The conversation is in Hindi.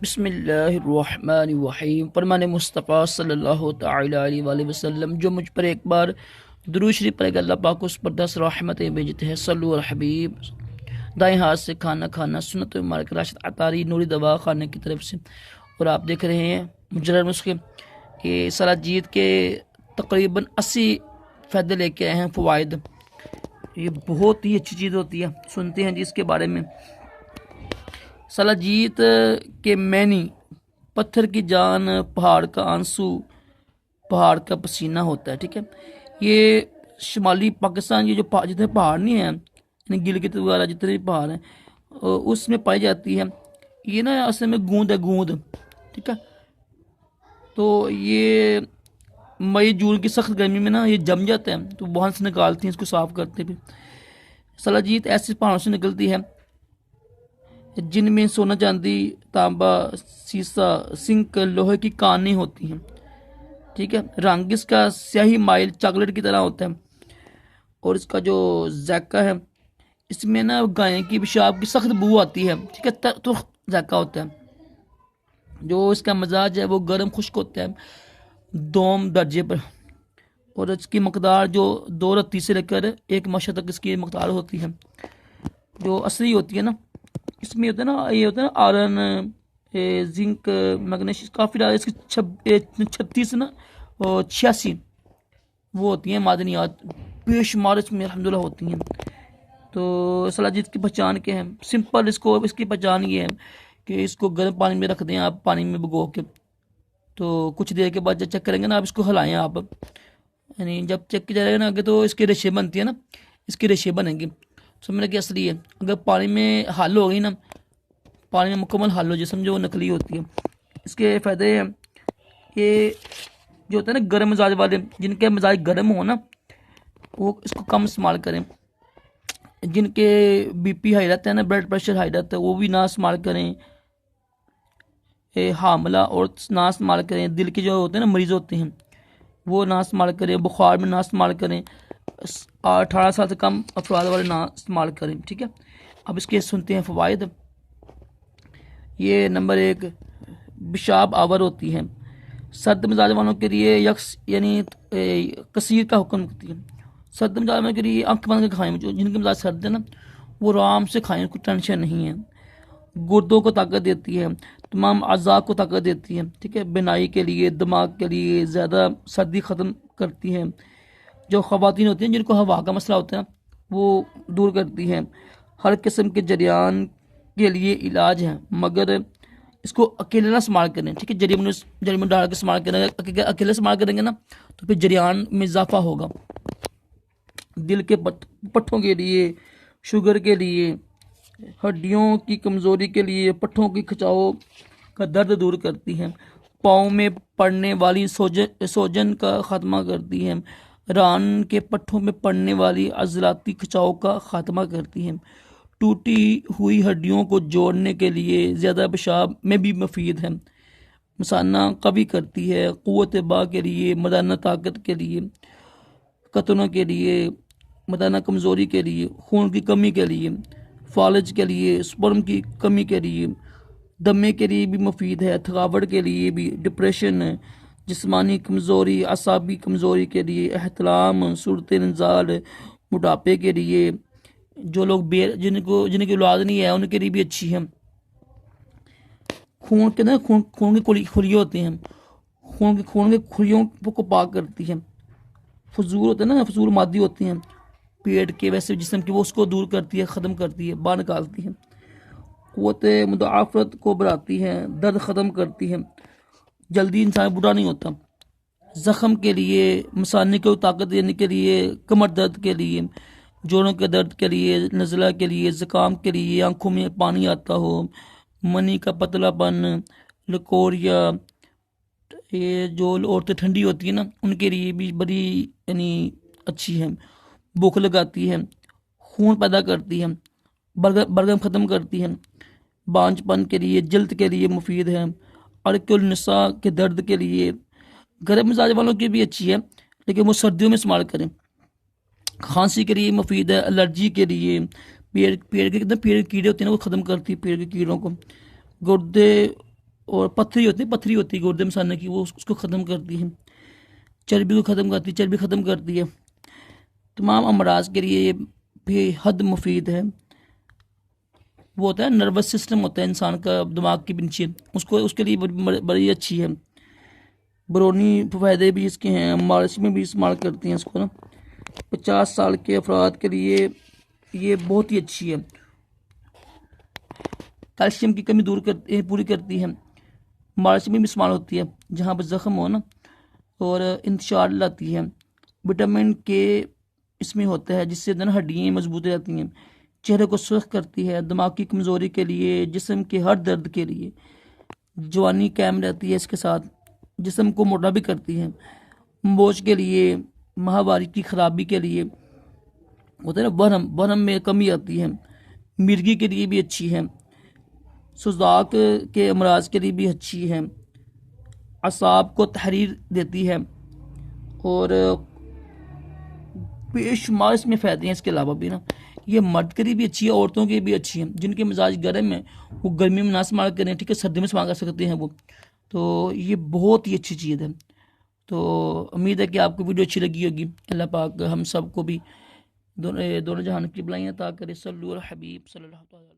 बिस्मिल्लाहिर्रहमानिर्रहीम। फरमान मुस्तफ़ा सल्लल्लाहु तआला अलैहि वसल्लम, जो मुझ पर एक बार दुरूद शरीफ पढ़ेगा अल्लाह पाक उस पर 10 रहमतें भेजते हैं। सल्लु अल हबीब। दाएं हाथ से खाना खाना सुन्नत मुबारक राशिद अतारी नूरी दवा खाने की तरफ से। और आप देख रहे हैं मुजर्रद नुस्खे कि सलाजीत के तकरीबन 80 फ़ायदे लेके आए हैं, फ़वाइद। ये बहुत ही अच्छी चीज़ होती है। सुनते हैं जी इसके बारे में। सलाजीत के मैनी, पत्थर की जान, पहाड़ का आंसू, पहाड़ का पसीना होता है। ठीक है, ये शुमाली पाकिस्तान, ये जो जितने पहाड़ नहीं हैं, यानी गिलगित वगैरह जितने भी पहाड़ हैं उसमें पाई जाती है। ये ना असल में गूंद है, गूंद। ठीक है, तो ये मई जून की सख्त गर्मी में ना ये जम जाते हैं, तो वहाँ से निकालती हैं, इसको साफ़ करते हैं। फिर सलाजीत ऐसे पहाड़ों से निकलती है जिनमें सोना, चांदी, तांबा, सीसा, सिंक, लोहे की कानें होती हैं। ठीक है, रंग इसका स्याही माइल चॉकलेट की तरह होता है। और इसका जो जायका है, इसमें ना गाय की पेशाब की सख्त बू आती है। ठीक है, तो जायका होता है। जो इसका मिजाज है वो गर्म खुश्क होता है, दोम दर्जे पर। और इसकी मकदार जो 2 रत्ती से लेकर 1 माशा तक इसकी मकदार होती है। जो असली होती है ना, इसमें होता है ना, ये होता है ना आयरन, जिंक, मैग्नीशियम, काफ़ी ज़्यादा इसकी 36 ना और 86 वो होती हैं मादनियात, बेशुमार इसमें अल्हम्दुलिल्लाह होती हैं। तो सलाजीत की पहचान क्या है? सिंपल, इसकी पहचान ये है कि इसको गर्म पानी में रख दें आप, पानी में भिगो के। तो कुछ देर के बाद जब चेक करेंगे ना आप, इसको हिलाएं आप, यानी जब चेक किया जाएगा ना आगे, तो इसकी रेशे बनती है ना, इसकी रेशे बनेंगी। समझने की असली है। अगर पानी में हल हो गई ना, पानी में मुकम्मल हल हो जाए, समझो वो नकली होती है। इसके फ़ायदे हैं, ये जो होता है ना गर्म मिजाज वाले, जिनके मिजाज गर्म हो ना, वो इसको कम इस्तेमाल करें। जिनके बीपी हाई रहता है ना, ब्लड प्रेशर हाई रहता है, वो भी ना इस्तेमाल करें। हामला और ना इस्तेमाल करें। दिल के जो होते हैं ना मरीज़ होते हैं, वो ना इस्तेमाल करें। बुखार में ना इस्तेमाल करें। 18 साल से कम अफराद वाले ना इस्तेमाल करें। ठीक है, अब इसके सुनते हैं फ़वाइद। ये नंबर 1, पेशाब आवर होती है। सर्द मिजाज वालों के लिए यक्स यानी कसीर का हुक्म होती है। सर्द मिजाज वालों के लिए आँख बंद के खाएं। जो जिनके मिजाज सर्द है ना, वो आराम से खाएं, कोई टेंशन नहीं है। गुर्दों को ताकत देती है, तमाम अज़ा को ताकत देती है। ठीक है, बिनाई के लिए, दिमाग के लिए, ज़्यादा सर्दी ख़त्म करती है। जो ख़वातीन होती हैं जिनको हवा का मसला होता है, वो दूर करती हैं। हर किस्म के जरियान के लिए इलाज है, मगर इसको अकेले ना इस्तेमाल करें। ठीक है, जरी में डाल के इस्तेमाल करें। अकेले इस्तेमाल करेंगे ना, तो फिर जरियान में इजाफा होगा। दिल के पट्ठों के लिए, शुगर के लिए, हड्डियों की कमज़ोरी के लिए, पट्ठों की खिंचाव का दर्द दूर करती है। पाँव में पड़ने वाली सोजन का खात्मा करती है। रान के पट्ठों में पड़ने वाली अज़लाती खिंचाव का खात्मा करती है। टूटी हुई हड्डियों को जोड़ने के लिए, ज़्यादा पेशाब में भी मुफीद है। मसाना कवी करती है, क़ुव्वत बा के लिए, मर्दाना ताकत के लिए, कतनों के लिए, मर्दाना कमज़ोरी के लिए, खून की कमी के लिए, फालज के लिए, स्पर्म की कमी के लिए, दमे के लिए भी मुफीद है। थकावट के लिए भी, डिप्रेशन, जिस्मानी कमज़ोरी, असाबी कमज़ोरी के लिए, एहतलाम, सूरत इंजाल, मोटापे के लिए, जो लोग जिनकी औलाद नहीं है उनके लिए भी अच्छी है। खून के ना खून की खुलियाँ होती हैं, खून के खुलियों को पाक करती है। फजूल होते हैं ना, फजूल मादी होती हैं पेट के, वैसे जिस्म की, वो उसको दूर करती है, ख़त्म करती है, बाहर निकालती है। क़ुव्वत मुदाफ़रत को बढ़ाती है, दर्द ख़त्म करती है, जल्दी इंसान बुरा नहीं होता। ज़ख़म के लिए, मसाने को ताकत देने के लिए, कमर दर्द के लिए, जोड़ों के दर्द के लिए, नज़ला के लिए, ज़ुकाम के लिए, आँखों में पानी आता हो, मनी का पतलापन, लकोरिया, ये जो औरतें ठंडी होती है ना, उनके लिए भी बड़ी यानी अच्छी है। भूख लगाती है, खून पैदा करती है, बलगम ख़त्म करती है, बांझपन के लिए, जल्द के लिए मुफीद है। अर्कुल निसा के दर्द के लिए, गर्म मिजाज वालों की भी अच्छी है, लेकिन वो सर्दियों में इस्तेमाल करें। खांसी के लिए मुफीद है, एलर्जी के लिए, पेड़ के कीड़े होते हैं ना, वो ख़त्म करती है पेड़ के कीड़ों को। गुर्दे और पथरी होती है गुर्दे मसाने की, वो उसको ख़त्म करती है। चर्बी को ख़त्म करती है, चर्बी ख़त्म करती है। तमाम अमराज के लिए ये बेहद मुफीद है। वो होता है नर्वस सिस्टम होता है इंसान का, दिमाग के नीचे, उसको उसके लिए बड़ी अच्छी है। बरूनी फ़ायदे भी इसके हैं, मालिश में भी इस्तेमाल करती हैं इसको ना। 50 साल के अफराद के लिए ये बहुत ही अच्छी है। कैल्शियम की कमी पूरी करती है। मालिश में भी इस्तेमाल होती है जहाँ पर ज़ख्म हो ना, और इंतशार लाती है। विटामिन के इसमें होता है जिससे ना हड्डियाँ मजबूत रहती हैं। चेहरे को सुर्ख करती है, दिमाग की कमज़ोरी के लिए, जिस्म के हर दर्द के लिए। जवानी कायम रहती है इसके साथ। जिस्म को मोटा भी करती है। मोच के लिए, माहवारी की खराबी के लिए, होता है ना वरम, वरम में कमी आती है। मिर्गी के लिए भी अच्छी है। सुजाक के अमराज के लिए भी अच्छी है। असाब को तहरीर देती है। और बेशुमार इसमें फ़ायदे हैं इसके अलावा भी ना। ये मर्द के लिए भी अच्छी है, औरतों के लिए भी अच्छी है। जिनके मिजाज गर्म है वो गर्मी में ना इस्तेमाल करें, ठीक है, सर्दी में इस्तेमाल कर सकते हैं वो। तो ये बहुत ही अच्छी चीज़ है। तो उम्मीद है कि आपको वीडियो अच्छी लगी होगी। अल्लाह पाक हम सबको भी दोनों जहान की भलाइयाँ अता करे। सल्लल्लाहु अलैहि हबीब सल्लल्लाहु अलैहि वसल्लम।